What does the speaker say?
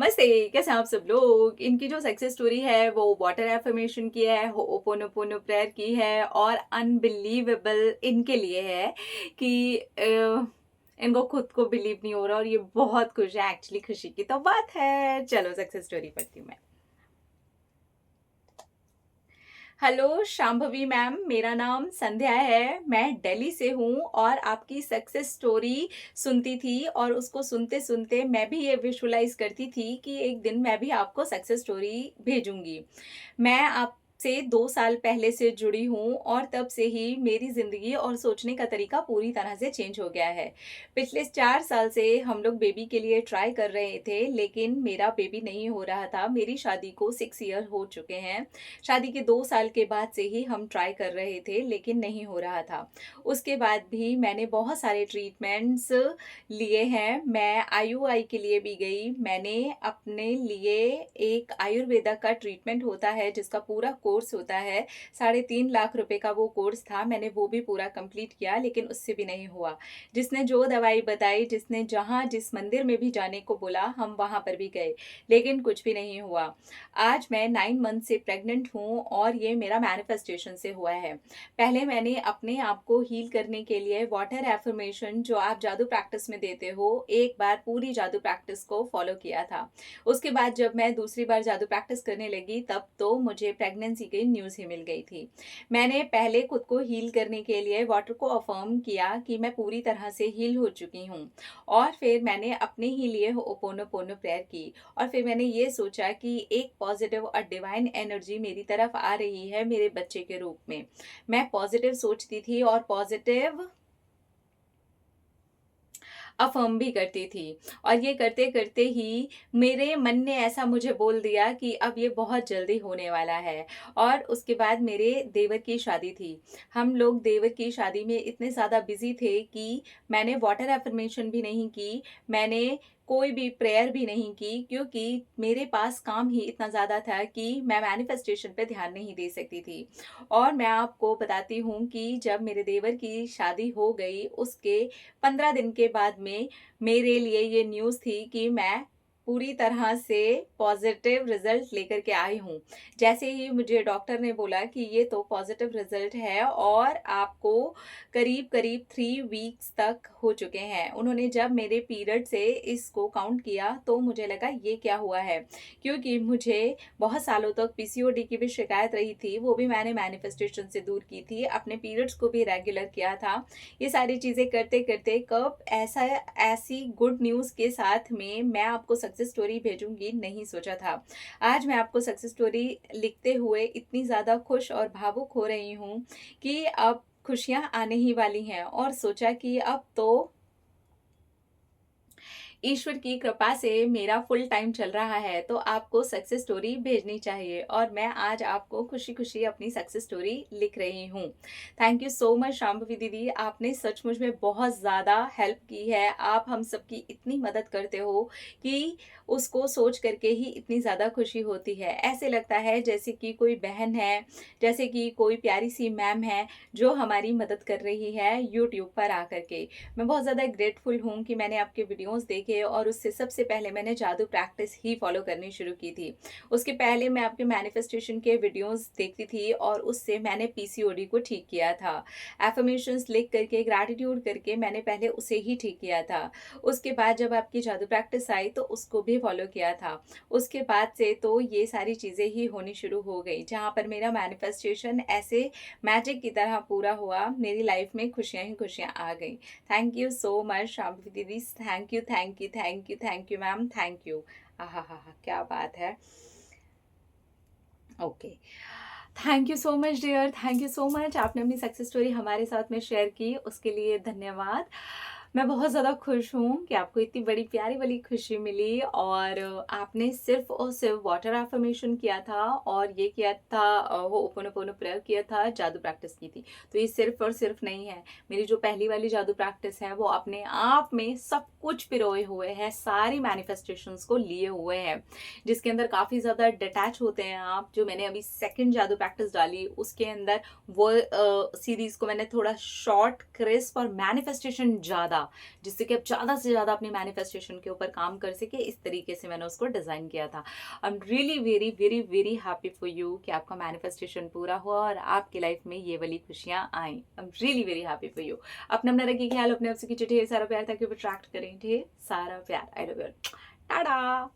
नमस्ते, कैसे हैं आप सब लोग? इनकी जो सक्सेस स्टोरी है वो वाटर एफर्मेशन की है, होओपोनोपोनो प्रेयर की है और अनबिलीवेबल इनके लिए है कि इनको खुद को बिलीव नहीं हो रहा और ये बहुत खुश है। एक्चुअली खुशी की तो बात है। चलो सक्सेस स्टोरी पढ़ती हूँ मैं। हेलो शांभवी मैम, मेरा नाम संध्या है। मैं दिल्ली से हूँ और आपकी सक्सेस स्टोरी सुनती थी और उसको सुनते सुनते मैं भी ये विजुअलाइज करती थी कि एक दिन मैं भी आपको सक्सेस स्टोरी भेजूंगी। मैं आपसे 2 साल पहले से जुड़ी हूँ और तब से ही मेरी ज़िंदगी और सोचने का तरीका पूरी तरह से चेंज हो गया है। पिछले 4 साल से हम लोग बेबी के लिए ट्राई कर रहे थे, लेकिन मेरा बेबी नहीं हो रहा था। मेरी शादी को 6 ईयर हो चुके हैं। शादी के 2 साल के बाद से ही हम ट्राई कर रहे थे, लेकिन नहीं हो रहा था। उसके बाद भी मैंने बहुत सारे ट्रीटमेंट्स लिए हैं। मैं आईयूआई के लिए भी गई। मैंने अपने लिए एक आयुर्वेदा का ट्रीटमेंट होता है जिसका पूरा कोर्स होता है, 3.5 लाख रुपए का वो कोर्स था। मैंने वो भी पूरा कंप्लीट किया, लेकिन उससे भी नहीं हुआ। जिसने जो दवाई बताई, जिसने जहाँ जिस मंदिर में भी जाने को बोला, हम वहाँ पर भी गए, लेकिन कुछ भी नहीं हुआ। आज मैं 9 मंथ से प्रेग्नेंट हूँ और ये मेरा मैनिफेस्टेशन से हुआ है। पहले मैंने अपने आप को हील करने के लिए वाटर एफर्मेशन जो आप जादू प्रैक्टिस में देते हो, एक बार पूरी जादू प्रैक्टिस को फॉलो किया था। उसके बाद जब मैं दूसरी बार जादू प्रैक्टिस करने लगी, तब तो मुझे प्रेगनेंसी की न्यूज़ ही मिल गई थी। मैंने पहले खुद को हील करने के लिए वाटर को अफर्म किया कि मैं पूरी तरह से हील हो चुकी हूँ, और फिर मैंने अपने ही लिए होओपोनोपोनो प्रेयर की। और फिर मैंने ये सोचा कि एक पॉजिटिव और डिवाइन एनर्जी मेरी तरफ आ रही है मेरे बच्चे के रूप में। मैं पॉजिटिव सोचती थी और पॉजिटिव अफ़र्म भी करती थी। और ये करते करते ही मेरे मन ने ऐसा मुझे बोल दिया कि अब ये बहुत जल्दी होने वाला है। और उसके बाद मेरे देवर की शादी थी। हम लोग देवर की शादी में इतने ज़्यादा बिजी थे कि मैंने वाटर एफर्मेशन भी नहीं की, मैंने कोई भी प्रेयर भी नहीं की, क्योंकि मेरे पास काम ही इतना ज़्यादा था कि मैं मैनिफेस्टेशन पे ध्यान नहीं दे सकती थी। और मैं आपको बताती हूँ कि जब मेरे देवर की शादी हो गई, उसके 15 दिन के बाद में मेरे लिए ये न्यूज़ थी कि मैं पूरी तरह से पॉजिटिव रिजल्ट लेकर के आई हूँ। जैसे ही मुझे डॉक्टर ने बोला कि ये तो पॉजिटिव रिजल्ट है और आपको करीब करीब 3 वीक्स तक हो चुके हैं। उन्होंने जब मेरे पीरियड से इसको काउंट किया तो मुझे लगा ये क्या हुआ है, क्योंकि मुझे बहुत सालों तक पीसीओडी की भी शिकायत रही थी। वो भी मैंने मैनिफेस्टेशन से दूर की थी, अपने पीरियड्स को भी रेगुलर किया था। ये सारी चीज़ें करते करते कब ऐसी गुड न्यूज़ के साथ में मैं आपको सक्सेस स्टोरी भेजूंगी, नहीं सोचा था। आज मैं आपको सक्सेस स्टोरी लिखते हुए इतनी ज़्यादा खुश और भावुक हो रही हूँ कि अब खुशियाँ आने ही वाली हैं, और सोचा कि अब तो ईश्वर की कृपा से मेरा फुल टाइम चल रहा है, तो आपको सक्सेस स्टोरी भेजनी चाहिए। और मैं आज आपको खुशी खुशी अपनी सक्सेस स्टोरी लिख रही हूँ। Thank you so much Shambhavi दीदी, आपने सचमुच में बहुत ज़्यादा हेल्प की है। आप हम सबकी इतनी मदद करते हो कि उसको सोच करके ही इतनी ज़्यादा खुशी होती है। ऐसे लगता है जैसे कि कोई बहन है, जैसे कि कोई प्यारी सी मैम है जो हमारी मदद कर रही है यूट्यूब पर आकर के। मैं बहुत ज़्यादा ग्रेटफुल हूँ कि मैंने आपके वीडियोस देखे और उससे सबसे पहले मैंने जादू प्रैक्टिस ही फॉलो करनी शुरू की थी। उसके पहले मैं आपके मैनिफेस्टेशन के वीडियोस देखती थी और उससे मैंने पीसीओडी को ठीक किया था। एफर्मेशंस लिख करके, ग्रैटिट्यूड करके मैंने पहले उसे ही ठीक किया था। उसके बाद जब आपकी जादू प्रैक्टिस आई तो उसको भी फॉलो किया था। उसके बाद से तो ये सारी चीज़ें ही होनी शुरू हो गई, जहाँ पर मेरा मैनिफेस्टेशन ऐसे मैजिक की तरह पूरा हुआ। मेरी लाइफ में खुशियाँ ही खुशियाँ आ गई। Thank you so much Shambhavi दीदी, thank you thank you thank you thank you ma'am, thank you. आहा हा हा, क्या बात है। Okay, thank you so much dear, thank you so much. आपने अपनी सक्सेस स्टोरी हमारे साथ में शेयर की, उसके लिए धन्यवाद। मैं बहुत ज़्यादा खुश हूँ कि आपको इतनी बड़ी प्यारी वाली खुशी मिली, और आपने सिर्फ और सिर्फ वाटर एफर्मेशन किया था और ये किया था, वो ओपन प्रेयर किया था, जादू प्रैक्टिस की थी। तो ये सिर्फ और सिर्फ नहीं है। मेरी जो पहली वाली जादू प्रैक्टिस है वो अपने आप में सब कुछ पिरोए हुए है, सारी मैनिफेस्टेशंस को लिए हुए हैं, जिसके अंदर काफ़ी ज़्यादा डिटैच होते हैं आप। जो मैंने अभी सेकंड जादू प्रैक्टिस डाली उसके अंदर वो सीरीज़ को मैंने थोड़ा शॉर्ट, क्रिस्प और मैनिफेस्टेशन ज़्यादा था, जिससे कि आप ज़्यादा से ज़्यादा अपनी मैनिफेस्टेशन के ऊपर काम कर सकें, इस तरीके से मैंने उसको डिज़ाइन किया था। आई am really very, very, very happy for you कि आपका मैनिफेस्टेशन पूरा हुआ और आपकी लाइफ में ये वाली खुशियाँ आई। I am really very happy for you. अपना रखिए ख्याल, अपने आप से कीजिए ढेर सारा प्यार ताकि वो अट्रैक्ट करें ढेर सारा प्यार। I love you. टाटा।